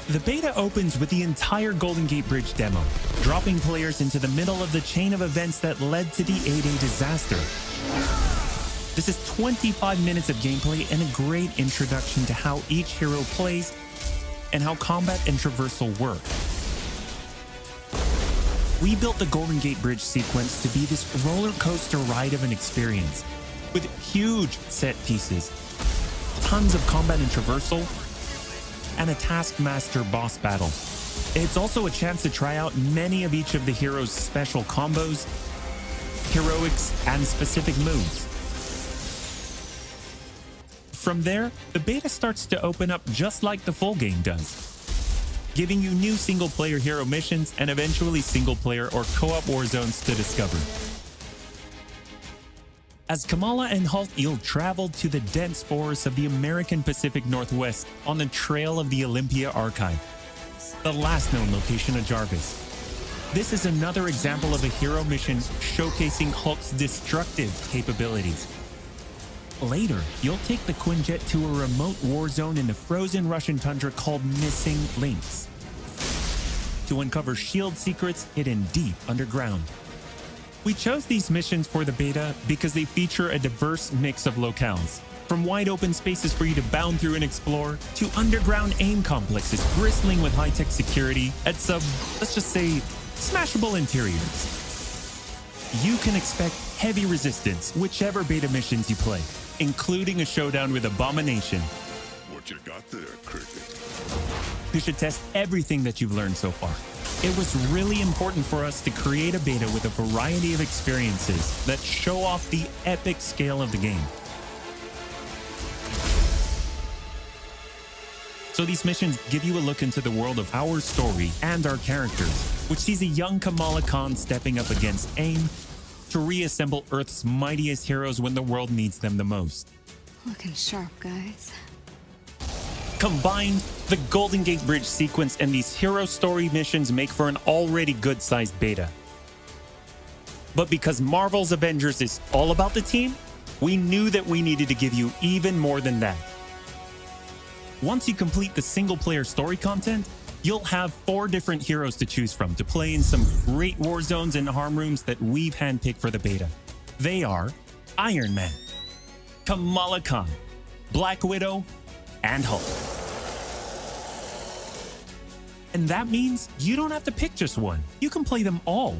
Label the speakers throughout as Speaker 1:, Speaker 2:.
Speaker 1: The beta opens with the entire Golden Gate Bridge demo, dropping players into the middle of the chain of events that led to the A-Day disaster. This is 25 minutes of gameplay and a great introduction to how each hero plays and how combat and traversal work. We built the Golden Gate Bridge sequence to be this roller coaster ride of an experience, with huge set pieces, tons of combat and traversal, and a Taskmaster boss battle. It's also a chance to try out many of each of the heroes' special combos, heroics, and specific moves. From there, the beta starts to open up just like the full game does, giving you new single-player hero missions and eventually single-player or co-op war zones to discover. As Kamala and Hulk, you'll travel to the dense forests of the American Pacific Northwest on the trail of the Olympia Archive, the last known location of Jarvis. This is another example of a hero mission showcasing Hulk's destructive capabilities. Later, you'll take the Quinjet to a remote war zone in the frozen Russian tundra called Missing Links to uncover shield secrets hidden deep underground. We chose these missions for the beta because they feature a diverse mix of locales, from wide open spaces for you to bound through and explore, to underground aim complexes bristling with high-tech security at some, let's just say, smashable interiors. You can expect heavy resistance whichever beta missions you play, including a showdown with Abomination.
Speaker 2: What you got there, Cricket?
Speaker 1: You should test everything that you've learned so far. It was really important for us to create a beta with a variety of experiences that show off the epic scale of the game. So these missions give you a look into the world of our story and our characters, which sees a young Kamala Khan stepping up against AIM to reassemble Earth's mightiest heroes when the world needs them the most.
Speaker 3: Looking sharp, guys.
Speaker 1: Combined, the Golden Gate Bridge sequence and these hero story missions make for an already good-sized beta. But because Marvel's Avengers is all about the team, we knew that we needed to give you even more than that. Once you complete the single-player story content, you'll have 4 different heroes to choose from to play in some great war zones and harm rooms that we've handpicked for the beta. They are Iron Man, Kamala Khan, Black Widow, and Hulk. And that means you don't have to pick just one. You can play them all.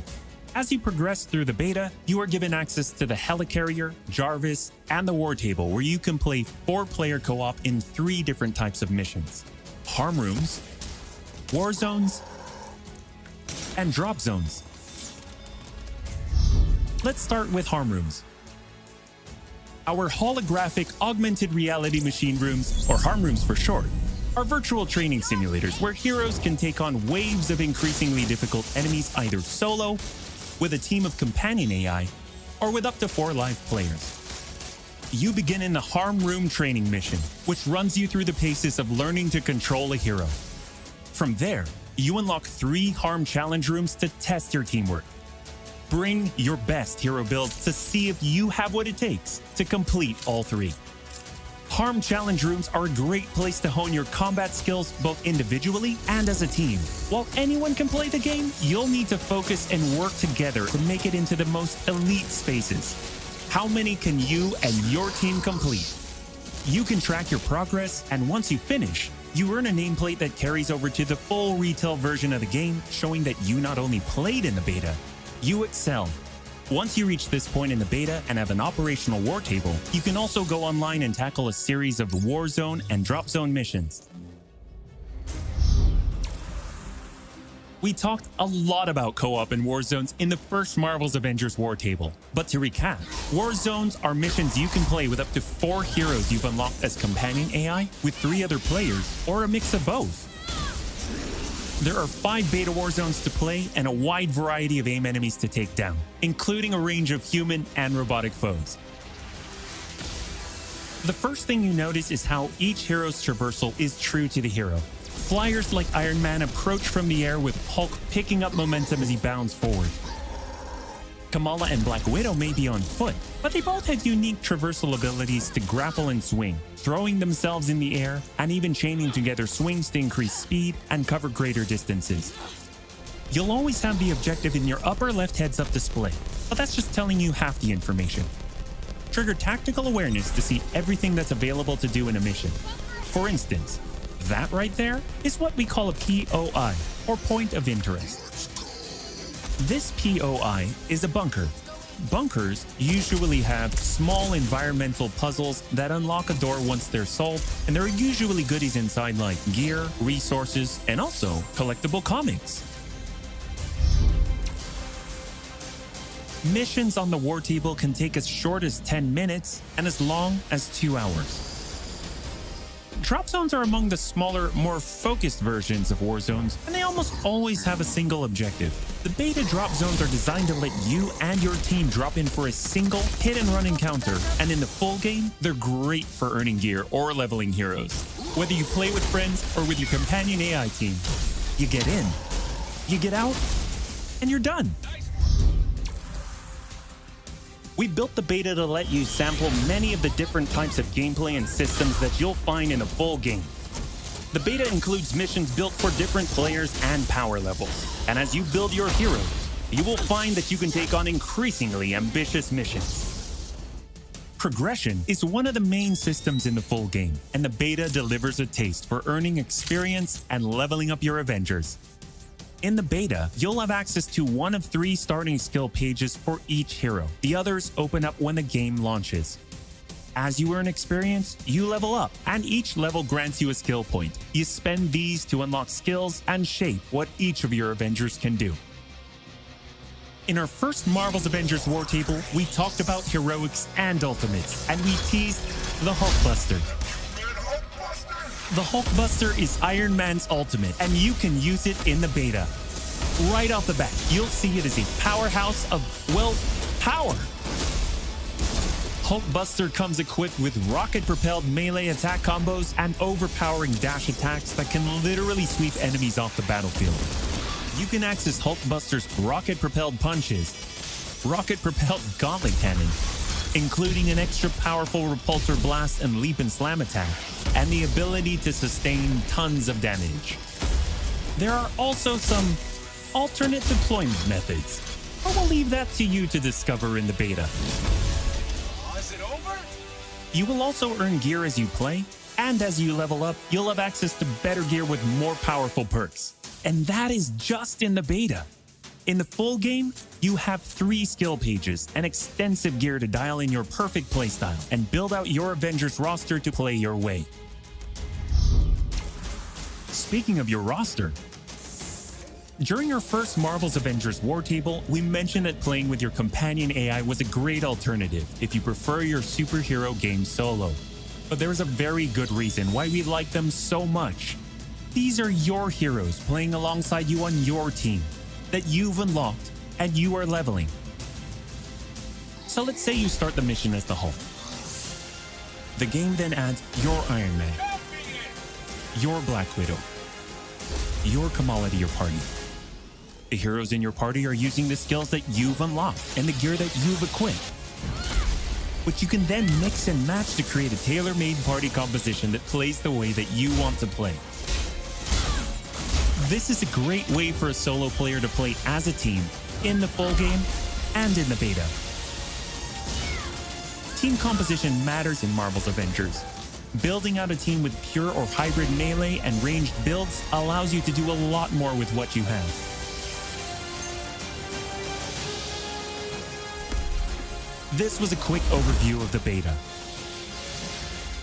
Speaker 1: As you progress through the beta, you are given access to the Helicarrier, Jarvis, and the War Table, where you can play 4-player co-op in 3 different types of missions: harm rooms, war zones, and drop zones. Let's start with harm rooms. Our holographic augmented reality machine rooms, or harm rooms for short, are virtual training simulators where heroes can take on waves of increasingly difficult enemies either solo, with a team of companion AI, or with up to 4 live players. You begin in the harm room training mission, which runs you through the paces of learning to control a hero. From there, you unlock 3 harm challenge rooms to test your teamwork. Bring your best hero build to see if you have what it takes to complete all 3. Harm challenge rooms are a great place to hone your combat skills both individually and as a team. While anyone can play the game, you'll need to focus and work together to make it into the most elite spaces. How many can you and your team complete? You can track your progress, and once you finish, you earn a nameplate that carries over to the full retail version of the game, showing that you not only played in the beta, you excelled. Once you reach this point in the beta and have an operational war table, you can also go online and tackle a series of war zone and drop zone missions. We talked a lot about co-op and war zones in the first Marvel's Avengers war table. But to recap, war zones are missions you can play with up to 4 heroes you've unlocked as companion AI with 3 other players, or a mix of both. There are 5 beta war zones to play and a wide variety of AIM enemies to take down, including a range of human and robotic foes. The first thing you notice is how each hero's traversal is true to the hero. Flyers like Iron Man approach from the air with Hulk picking up momentum as he bounds forward. Kamala and Black Widow may be on foot, but they both have unique traversal abilities to grapple and swing, throwing themselves in the air, and even chaining together swings to increase speed and cover greater distances. You'll always have the objective in your upper left heads-up display, but that's just telling you half the information. Trigger tactical awareness to see everything that's available to do in a mission. For instance, that right there is what we call a POI, or point of interest. This POI is a bunker. Bunkers usually have small environmental puzzles that unlock a door once they're solved, and there are usually goodies inside like gear, resources, and also collectible comics. Missions on the war table can take as short as 10 minutes and as long as 2 hours. Drop zones are among the smaller, more focused versions of war zones, and they almost always have a single objective. The beta drop zones are designed to let you and your team drop in for a single hit-and-run encounter, and in the full game, they're great for earning gear or leveling heroes. Whether you play with friends or with your companion AI team, you get in, you get out, and you're done. We built the beta to let you sample many of the different types of gameplay and systems that you'll find in a full game. The beta includes missions built for different players and power levels. And as you build your heroes, you will find that you can take on increasingly ambitious missions. Progression is one of the main systems in the full game, and the beta delivers a taste for earning experience and leveling up your Avengers. In the beta, you'll have access to one of 3 starting skill pages for each hero. The others open up when the game launches. As you earn experience, you level up, and each level grants you a skill point. You spend these to unlock skills and shape what each of your Avengers can do. In our first Marvel's Avengers War Table, we talked about heroics and ultimates, and we teased the Hulkbuster. The Hulkbuster is Iron Man's ultimate, and you can use it in the beta. Right off the bat, you'll see it as a powerhouse of, well, power. Hulkbuster comes equipped with rocket-propelled melee attack combos and overpowering dash attacks that can literally sweep enemies off the battlefield. You can access Hulkbuster's rocket-propelled punches, rocket-propelled gauntlet cannon, including an extra powerful repulsor blast and leap and slam attack, and the ability to sustain tons of damage. There are also some alternate deployment methods, but we'll leave that to you to discover in the beta.
Speaker 4: Is it over?
Speaker 1: You will also earn gear as you play, and as you level up, you'll have access to better gear with more powerful perks. And that is just in the beta. In the full game, you have 3 skill pages and extensive gear to dial in your perfect playstyle and build out your Avengers roster to play your way. Speaking of your roster, during our first Marvel's Avengers War Table, we mentioned that playing with your companion AI was a great alternative if you prefer your superhero game solo. But there is a very good reason why we like them so much. These are your heroes playing alongside you on your team that you've unlocked and you are leveling. So let's say you start the mission as the Hulk. The game then adds your Iron Man, your Black Widow, your Kamala to your party. The heroes in your party are using the skills that you've unlocked and the gear that you've equipped, which you can then mix and match to create a tailor-made party composition that plays the way that you want to play. This is a great way for a solo player to play as a team in the full game and in the beta. Team composition matters in Marvel's Avengers. Building out a team with pure or hybrid melee and ranged builds allows you to do a lot more with what you have. This was a quick overview of the beta.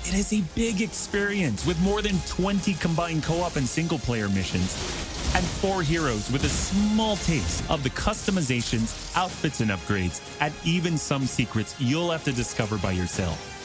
Speaker 1: It is a big experience with more than 20 combined co-op and single-player missions, and 4 heroes with a small taste of the customizations, outfits and upgrades, and even some secrets you'll have to discover by yourself.